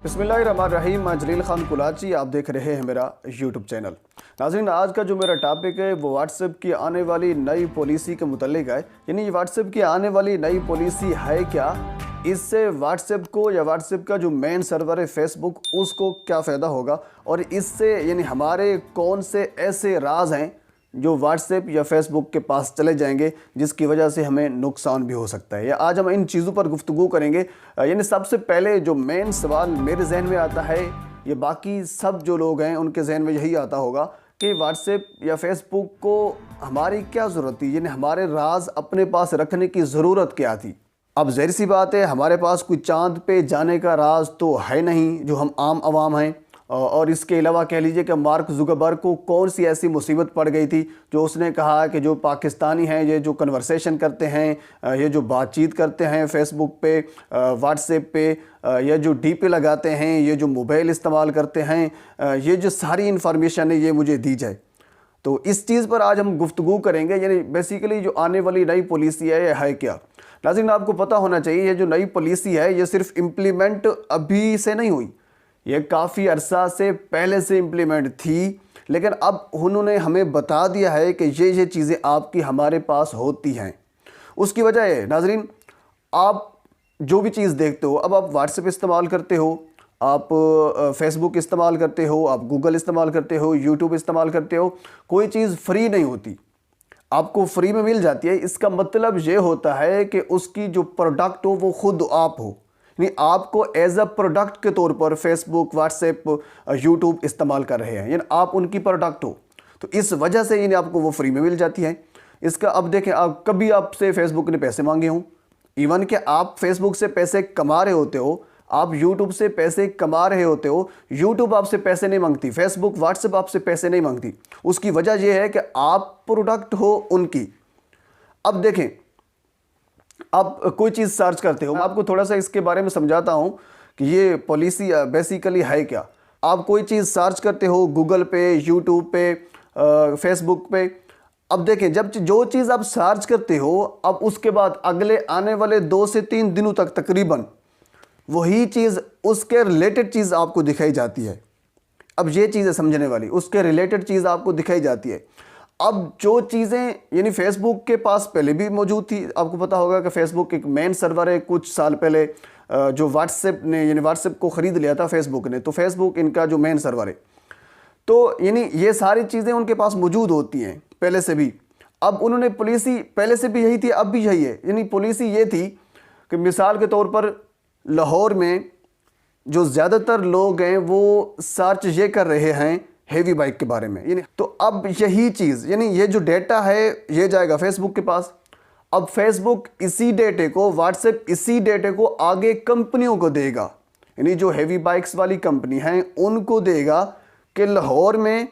बिस्मिल्लाहिर्रहमानिर्रहीम। मैं जलील खान कुलाची, आप देख रहे हैं मेरा यूट्यूब चैनल। नाज़रीन, आज का जो मेरा टॉपिक है वो व्हाट्सएप की आने वाली नई पॉलिसी के मुतल्लिक है। यानी व्हाट्सएप की आने वाली नई पॉलिसी है क्या, इससे व्हाट्सएप को या व्हाट्सएप का जो मेन सर्वर है फेसबुक, उसको क्या फ़ायदा होगा, और इससे यानी हमारे कौन से ऐसे राज हैं जो व्हाट्सएप या फेसबुक के पास चले जाएंगे जिसकी वजह से हमें नुकसान भी हो सकता है। या आज हम इन चीज़ों पर गुफ्तगू करेंगे। यानी सबसे पहले जो मेन सवाल मेरे जहन में आता है, ये बाकी सब जो लोग हैं उनके जहन में यही आता होगा कि व्हाट्सएप या फेसबुक को हमारी क्या ज़रूरत थी, यानी हमारे राज अपने पास रखने की ज़रूरत क्या थी। अब ज़ाहिर सी बात है, हमारे पास कोई चाँद पे जाने का राज तो है नहीं जो हम आम आवाम हैं। और इसके अलावा कह लीजिए कि मार्क ज़ुकरबर्ग को कौन सी ऐसी मुसीबत पड़ गई थी जो उसने कहा कि जो पाकिस्तानी हैं, ये जो कन्वर्सेशन करते हैं, ये जो बातचीत करते हैं फेसबुक पे, व्हाट्सएप पे, या जो डीपी लगाते हैं, ये जो मोबाइल इस्तेमाल करते हैं, ये जो सारी इन्फॉर्मेशन है ये मुझे दी जाए। तो इस चीज़ पर आज हम गुफ्तगू करेंगे। यानी बेसिकली जो आने वाली नई पॉलिसी है ये है क्या। नाज़रीन, आपको पता होना चाहिए ये जो नई पॉलिसी है ये सिर्फ इम्प्लीमेंट अभी से नहीं हुई, ये काफ़ी अरसा से पहले से इम्प्लीमेंट थी, लेकिन अब उन्होंने हमें बता दिया है कि ये चीज़ें आपकी हमारे पास होती हैं। उसकी वजह है नाजरीन, आप जो भी चीज़ देखते हो, अब आप व्हाट्सएप इस्तेमाल करते हो, आप फेसबुक इस्तेमाल करते हो, आप गूगल इस्तेमाल करते हो, यूट्यूब इस्तेमाल करते हो, कोई चीज़ फ्री नहीं होती, आपको फ्री में मिल जाती है। इसका मतलब ये होता है कि उसकी जो प्रोडक्ट हो वो खुद आप हो, यानी आपको एज अ प्रोडक्ट के तौर पर फेसबुक, व्हाट्सएप, यूट्यूब इस्तेमाल कर रहे हैं, यानी आप उनकी प्रोडक्ट हो। तो इस वजह से यानी आपको वो फ्री में मिल जाती है। इसका अब देखें, आप कभी आपसे फेसबुक ने पैसे मांगे हों, इवन कि आप फेसबुक से पैसे कमा रहे होते हो, आप यूट्यूब से पैसे कमा रहे होते हो, यूट्यूब आपसे पैसे नहीं मांगती, फेसबुक, व्हाट्सएप आपसे पैसे नहीं मांगती। उसकी वजह यह है कि आप प्रोडक्ट हो उनकी। अब देखें, आप कोई चीज़ सर्च करते हो, मैं आपको थोड़ा सा इसके बारे में समझाता हूँ कि ये पॉलिसी बेसिकली है क्या। आप कोई चीज़ सर्च करते हो गूगल पे, यूट्यूब पे, फेसबुक पे। अब देखें, जब जो चीज़ आप सर्च करते हो, अब उसके बाद अगले आने वाले 2 से 3 दिनों तक तकरीबन वही चीज़, उसके रिलेटेड चीज़ आपको दिखाई जाती है। अब ये चीज़ है समझने वाली, उसके रिलेटेड चीज़ आपको दिखाई जाती है। अब जो चीज़ें यानी फेसबुक के पास पहले भी मौजूद थी, आपको पता होगा कि फेसबुक एक मेन सर्वर है। कुछ साल पहले जो व्हाट्सएप ने, यानी व्हाट्सएप को ख़रीद लिया था फेसबुक ने, तो फेसबुक इनका जो मेन सर्वर है, तो यानी ये सारी चीज़ें उनके पास मौजूद होती हैं पहले से भी। अब उन्होंने पॉलिसी, पहले से भी यही थी, अब भी यही है। यानी पॉलिसी ये थी कि मिसाल के तौर पर लाहौर में जो ज़्यादातर लोग हैं वो सर्च ये कर रहे हैं हेवी बाइक के बारे में, यानी तो अब यही चीज़, यानी ये जो डेटा है ये जाएगा फेसबुक के पास। अब फेसबुक इसी डेटे को, व्हाट्सएप इसी डेटे को आगे कंपनियों को देगा, यानी जो हेवी बाइक्स वाली कंपनी हैं उनको देगा कि लाहौर में,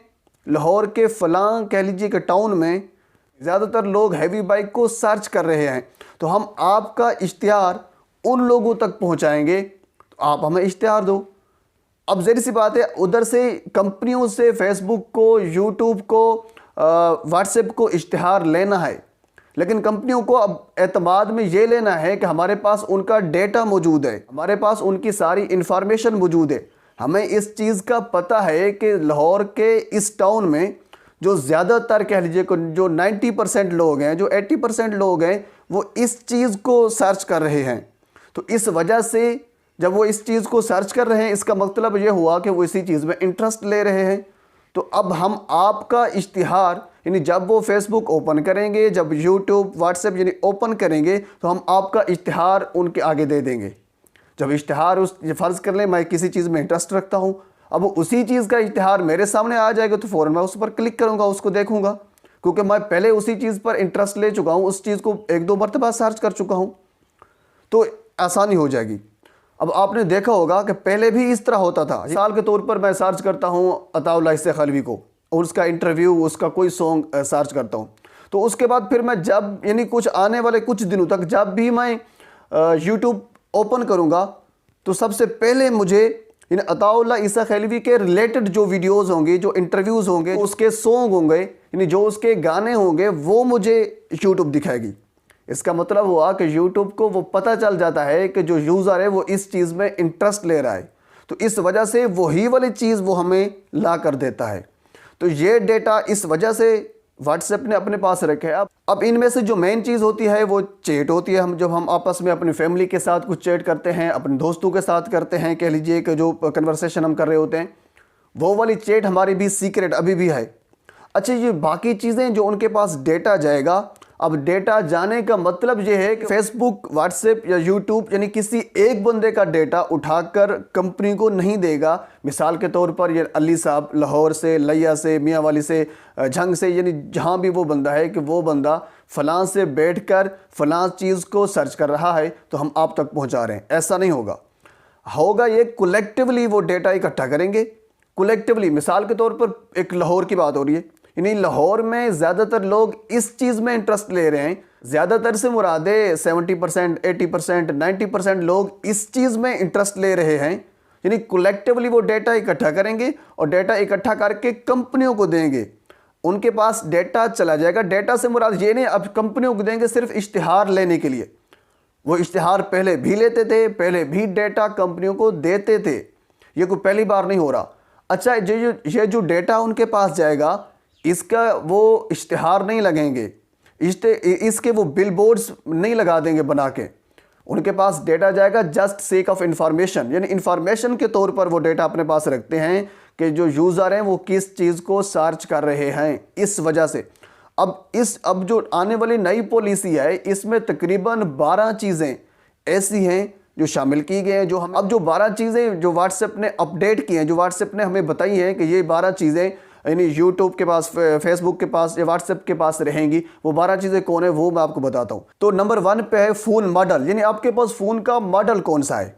लाहौर के फलां कह लीजिए कि टाउन में ज़्यादातर लोग हेवी बाइक को सर्च कर रहे हैं, तो हम आपका इश्तिहार उन लोगों तक पहुँचाएँगे, तो आप हमें इश्तिहार दो। अब ज़ाहिर सी बात है, उधर से कंपनियों से फेसबुक को, यूट्यूब को, व्हाट्सएप को इश्तिहार लेना है, लेकिन कंपनियों को अब एतमाद में ये लेना है कि हमारे पास उनका डेटा मौजूद है, हमारे पास उनकी सारी इन्फॉर्मेशन मौजूद है। हमें इस चीज़ का पता है कि लाहौर के इस टाउन में जो ज़्यादातर कह लीजिए जो 90% लोग हैं, जो 80% लोग हैं, वो इस चीज़ को सर्च कर रहे हैं। तो इस वजह से जब वो इस चीज़ को सर्च कर रहे हैं, इसका मतलब ये हुआ कि वो इसी चीज़ में इंटरेस्ट ले रहे हैं। तो अब हम आपका इश्तिहार, यानी जब वो फेसबुक ओपन करेंगे, जब यूट्यूब, व्हाट्सएप यानी ओपन करेंगे, तो हम आपका इश्तिहार उनके आगे दे देंगे। जब इश्तिहार, उस फ़र्ज़ कर लें मैं किसी चीज़ में इंटरेस्ट रखता हूँ, अब उसी चीज़ का इश्तिहार मेरे सामने आ जाएगा, तो फ़ौरन मैं उस पर क्लिक करूँगा, उसको देखूँगा, क्योंकि मैं पहले उसी चीज़ पर इंटरेस्ट ले चुका हूँ, उस चीज़ को 1-2 मरतबा सर्च कर चुका हूँ, तो आसानी हो जाएगी। अब आपने देखा होगा कि पहले भी इस तरह होता था। मिसाल के तौर पर मैं सर्च करता हूँ अताउल्लाह इस्से खलवी को और उसका इंटरव्यू, उसका कोई सॉन्ग सर्च करता हूँ, तो उसके बाद फिर मैं जब, यानी कुछ आने वाले कुछ दिनों तक जब भी मैं यूट्यूब ओपन करूँगा, तो सबसे पहले मुझे इन अताउल्लाह इस्से खलवी के रिलेटेड जो वीडियोज़ होंगे, जो इंटरव्यूज़ होंगे, उसके सॉन्ग होंगे, यानी जो उसके गाने होंगे, वो मुझे यूट्यूब दिखाएगी। इसका मतलब हुआ कि YouTube को वो पता चल जाता है कि जो यूज़र है वो इस चीज़ में इंटरेस्ट ले रहा है। तो इस वजह से वही वाली चीज़ वो हमें ला कर देता है। तो ये डेटा इस वजह से व्हाट्सएप ने अपने पास रखे है। अब इनमें से जो मेन चीज़ होती है वो चैट होती है। हम जब हम आपस में अपनी फैमिली के साथ कुछ चैट करते हैं, अपने दोस्तों के साथ करते हैं, कह लीजिए कि जो कन्वर्सेशन हम कर रहे होते हैं, वो वाली चैट हमारी भी सीक्रेट अभी भी है। अच्छा, ये बाकी चीज़ें जो उनके पास डेटा जाएगा, अब डेटा जाने का मतलब ये है कि फेसबुक, व्हाट्सएप या यूट्यूब यानी किसी एक बंदे का डेटा उठाकर कंपनी को नहीं देगा। मिसाल के तौर पर ये अली साहब लाहौर से, लिया से, मियांवाली से, झंग से, यानी जहाँ भी वो बंदा है कि वो बंदा फलां से बैठकर फलां चीज़ को सर्च कर रहा है तो हम आप तक पहुँचा रहे हैं, ऐसा नहीं होगा। ये कलेक्टिवली वो डेटा इकट्ठा करेंगे, कलेक्टिवली। मिसाल के तौर पर एक लाहौर की बात हो रही है, यानी लाहौर में ज़्यादातर लोग इस चीज़ में इंटरेस्ट ले रहे हैं। ज़्यादातर से मुरादे 70%, 80%, 90% लोग इस चीज़ में इंटरेस्ट ले रहे हैं। यानी कलेक्टिवली वो डेटा इकट्ठा करेंगे और डेटा इकट्ठा करके कंपनियों को देंगे। उनके पास डेटा चला जाएगा। डेटा से मुराद ये नहीं अब कंपनियों को देंगे सिर्फ इश्तिहार लेने के लिए। वो इश्तिहार पहले भी लेते थे, पहले भी डेटा कंपनियों को देते थे, ये कोई पहली बार नहीं हो रहा। अच्छा, ये जो डेटा उनके पास जाएगा, इसका वो इश्तिहार नहीं लगेंगे, इसके वो बिलबोर्ड्स नहीं लगा देंगे बना के। उनके पास डेटा जाएगा जस्ट सेक ऑफ इंफॉर्मेशन, यानी इंफॉर्मेशन के तौर पर वो डेटा अपने पास रखते हैं कि जो यूज़र हैं वो किस चीज़ को सर्च कर रहे हैं। इस वजह से अब जो आने वाली नई पॉलिसी है, इसमें तकरीबन 12 चीज़ें ऐसी हैं जो शामिल की गई हैं। जो 12 चीज़ें जो व्हाट्सएप ने अपडेट की हैं, जो व्हाट्सएप ने हमें बताई हैं कि ये 12 चीज़ें यानी यूट्यूब के पास, फेसबुक के पास या व्हाट्सएप के पास रहेंगी, वो 12 चीज़ें कौन है वो मैं आपको बताता हूँ। तो नंबर 1 पे है फ़ोन मॉडल, यानी आपके पास फ़ोन का मॉडल कौन सा है।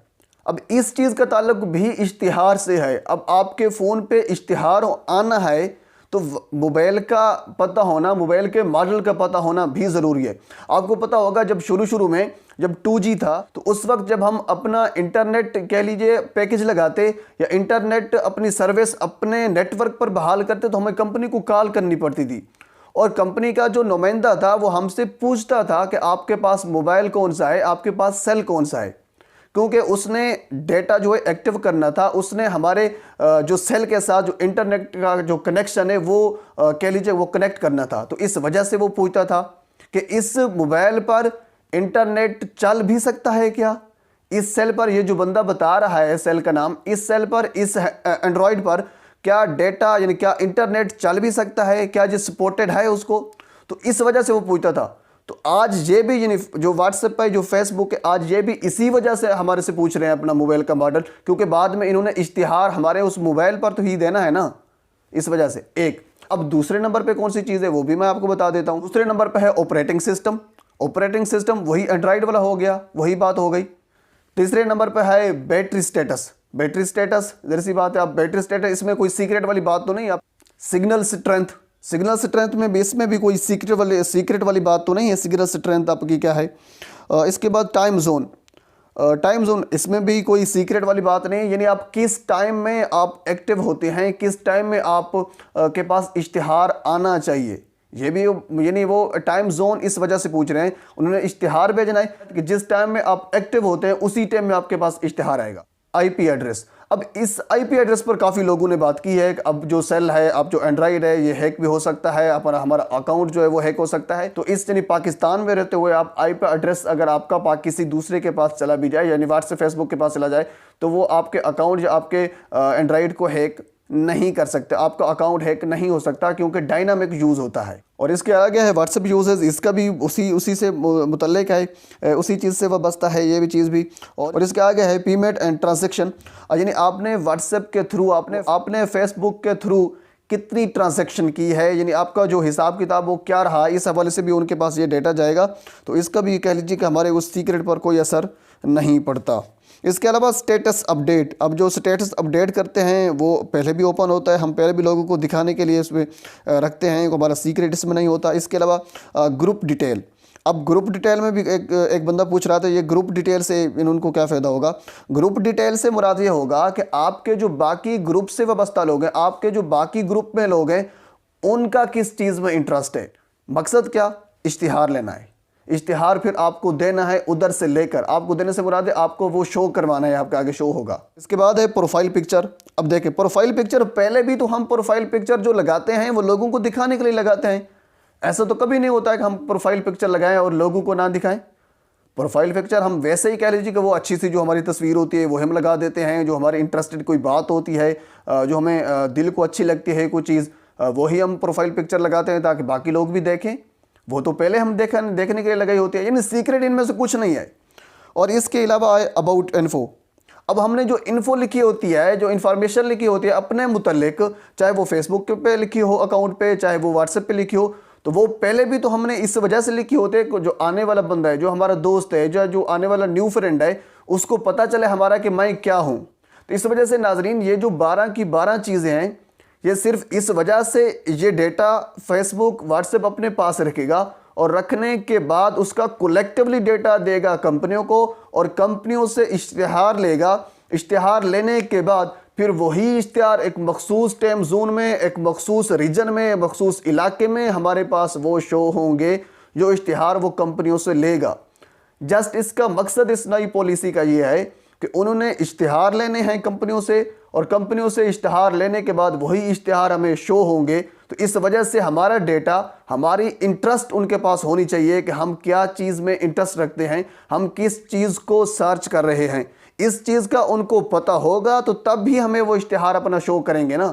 अब इस चीज़ का ताल्लुक भी इश्तिहार से है। अब आपके फ़ोन पे इश्तिहार आना है तो मोबाइल का पता होना, मोबाइल के मॉडल का पता होना भी ज़रूरी है। आपको पता होगा जब शुरू में जब 2G था तो उस वक्त जब हम अपना इंटरनेट कह लीजिए पैकेज लगाते या इंटरनेट अपनी सर्विस अपने नेटवर्क पर बहाल करते तो हमें कंपनी को कॉल करनी पड़ती थी और कंपनी का जो नुमाइंदा था वो हमसे पूछता था कि आपके पास मोबाइल कौन सा है, आपके पास सेल कौन सा है, क्योंकि उसने डेटा जो है एक्टिव करना था। उसने हमारे जो सेल के साथ जो इंटरनेट का जो कनेक्शन है वो कह लीजिए वो कनेक्ट करना था। तो इस वजह से वो पूछता था कि इस मोबाइल पर इंटरनेट चल भी सकता है क्या, इस सेल पर, ये जो बंदा बता रहा है सेल का नाम, इस सेल पर, इस एंड्रॉयड पर क्या डेटा यानी क्या इंटरनेट चल भी सकता है, क्या जो सपोर्टेड है उसको। तो इस वजह से वो पूछता था। तो आज ये भी यानी जो व्हाट्सएप है, जो फेसबुक है, आज ये भी इसी वजह से हमारे से पूछ रहे हैं अपना मोबाइल का मॉडल, क्योंकि बाद में इन्होंने इश्तिहार हमारे उस मोबाइल पर तो ही देना है ना, इस वजह से। एक अब दूसरे नंबर पे कौन सी चीज़ है वो भी मैं आपको बता देता हूँ। दूसरे नंबर पे है ऑपरेटिंग सिस्टम। ऑपरेटिंग सिस्टम वही एंड्रॉइड वाला हो गया, वही बात हो गई। तीसरे नंबर पे है बैटरी स्टेटस। बैटरी स्टेटस जरा सी बात है, आप बैटरी स्टेटस, इसमें कोई सीक्रेट वाली बात तो नहीं। आप सिग्नल स्ट्रेंथ, सिग्नल स्ट्रेंथ में भी, इसमें भी कोई सीक्रेट वाली बात तो नहीं है, सिग्नल स्ट्रेंथ आपकी क्या है। इसके बाद टाइम जोन, टाइम जोन, इसमें भी कोई सीक्रेट वाली बात नहीं है, यानी आप किस टाइम में आप एक्टिव होते हैं, किस टाइम में आप के पास इश्तिहार आना चाहिए, ये भी यानी वो टाइम जोन इस वजह से पूछ रहे हैं। उन्होंने इश्तिहार भेजना है कि जिस टाइम में आप एक्टिव होते हैं उसी टाइम में आपके पास इश्तिहार आएगा। आईपी एड्रेस, अब इस आईपी एड्रेस पर काफ़ी लोगों ने बात की है कि अब जो सेल है, अब जो एंड्रॉइड है, ये हैक भी हो सकता है, हमारा अकाउंट जो है वो हैक हो सकता है। तो इस यानी पाकिस्तान में रहते हुए आप आईपी एड्रेस अगर आपका किसी दूसरे के पास चला भी जाए, यानी व्हाट्सएप, फेसबुक के पास चला जाए, तो वो आपके अकाउंट या आपके एंड्रॉइड को हैक नहीं कर सकते, आपका अकाउंट हैक नहीं हो सकता, क्योंकि डायनामिक यूज़ होता है। और इसके आगे है व्हाट्सएप यूजेस, इसका भी उसी से मुतल्लिक है, उसी चीज़ से वाबस्ता है ये भी चीज़ भी। और इसके आगे है पेमेंट एंड ट्रांजैक्शन, यानी आपने व्हाट्सएप के थ्रू, आपने फेसबुक के थ्रू कितनी ट्रांजैक्शन की है, यानी आपका जो हिसाब किताब वो क्या रहा, इस हवाले से भी उनके पास ये डेटा जाएगा। तो इसका भी कह लीजिए कि हमारे उस सीक्रेट पर कोई असर नहीं पड़ता। इसके अलावा स्टेटस अपडेट, अब जो स्टेटस अपडेट करते हैं वो पहले भी ओपन होता है, हम पहले भी लोगों को दिखाने के लिए इसमें रखते हैं, हमारा सीक्रेट इसमें नहीं होता। इसके अलावा ग्रुप डिटेल, अब ग्रुप डिटेल में भी एक बंदा पूछ रहा था ये ग्रुप डिटेल से उनको क्या फ़ायदा होगा। ग्रुप डिटेल से मुराद ये होगा कि आपके जो बाकी ग्रुप से वाबस्ता लोग हैं, आपके जो बाकी ग्रुप में लोग हैं, उनका किस चीज़ में इंटरेस्ट है। मकसद क्या, इश्तिहार लेना है। इश्तिहार फिर आपको देना है उधर से लेकर, आपको देने से मुराद है आपको वो शो करवाना है, आपके आगे शो होगा। इसके बाद है प्रोफाइल पिक्चर। अब देखें प्रोफाइल पिक्चर, पहले भी तो हम प्रोफाइल पिक्चर जो लगाते हैं वो लोगों को दिखाने के लिए लगाते हैं। ऐसा तो कभी नहीं होता है कि हम प्रोफाइल पिक्चर लगाएं और लोगों को ना दिखाएं। प्रोफाइल पिक्चर हम वैसे ही कह लीजिए कि वो अच्छी सी जो हमारी तस्वीर होती है वो हम लगा देते हैं, जो हमारे इंटरेस्टेड कोई बात होती है, जो हमें दिल को अच्छी लगती है कोई चीज़, वही हम प्रोफाइल पिक्चर लगाते हैं ताकि बाकी लोग भी देखें। वो तो पहले हम देखने के लिए लगाई होती है, यानी सीक्रेट इनमें से कुछ नहीं है। और इसके अलावा आए अबाउट इन्फो। अब हमने जो इन्फो लिखी होती है, जो इन्फॉर्मेशन लिखी होती है अपने मुतल्लिक, चाहे वो फेसबुक पे लिखी हो अकाउंट पे, चाहे वो व्हाट्सएप पे लिखी हो, तो वो पहले भी तो हमने इस वजह से लिखी होती है जो आने वाला बंदा है, जो हमारा दोस्त है, जो आने वाला न्यू फ्रेंड है, उसको पता चले हमारा कि मैं क्या हूँ। तो इस वजह से नाजरीन ये जो 12 की 12 चीज़ें हैं, ये सिर्फ इस वजह से ये डेटा फेसबुक व्हाट्सएप अपने पास रखेगा और रखने के बाद उसका कलेक्टिवली डेटा देगा कंपनियों को और कंपनियों से इश्तिहार लेगा। इश्तिहार लेने के बाद फिर वही इश्तिहार एक मखसूस टाइम जोन में, एक मखसूस रीजन में, मखसूस इलाके में हमारे पास वो शो होंगे जो इश्तिहार वो कंपनियों से लेगा। जस्ट इसका मकसद इस नई पॉलिसी का ये है कि उन्होंने इश्तिहार लेने हैं कंपनियों से और कंपनियों से इश्तिहार लेने के बाद वही इश्तिहार हमें शो होंगे। तो इस वजह से हमारा डेटा, हमारी इंटरेस्ट उनके पास होनी चाहिए कि हम क्या चीज़ में इंटरेस्ट रखते हैं, हम किस चीज़ को सर्च कर रहे हैं, इस चीज़ का उनको पता होगा तो तब भी हमें वो इश्तिहार अपना शो करेंगे ना।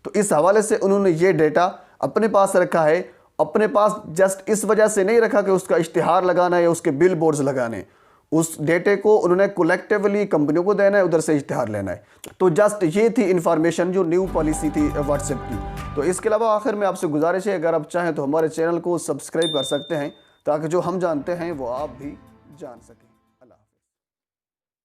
तो इस हवाले से उन्होंने ये डेटा अपने पास रखा है। अपने पास जस्ट इस वजह से नहीं रखा कि उसका इश्तिहार लगाना है या उसके बिल बोर्ड्स लगाने, उस डेटे को उन्होंने कलेक्टिवली कंपनियों को देना है, उधर से इश्तिहार लेना है। तो जस्ट ये थी इन्फॉर्मेशन जो न्यू पॉलिसी थी व्हाट्सएप की। तो इसके अलावा आखिर में आपसे गुजारिश है, अगर आप चाहें तो हमारे चैनल को सब्सक्राइब कर सकते हैं ताकि जो हम जानते हैं वो आप भी जान सकें।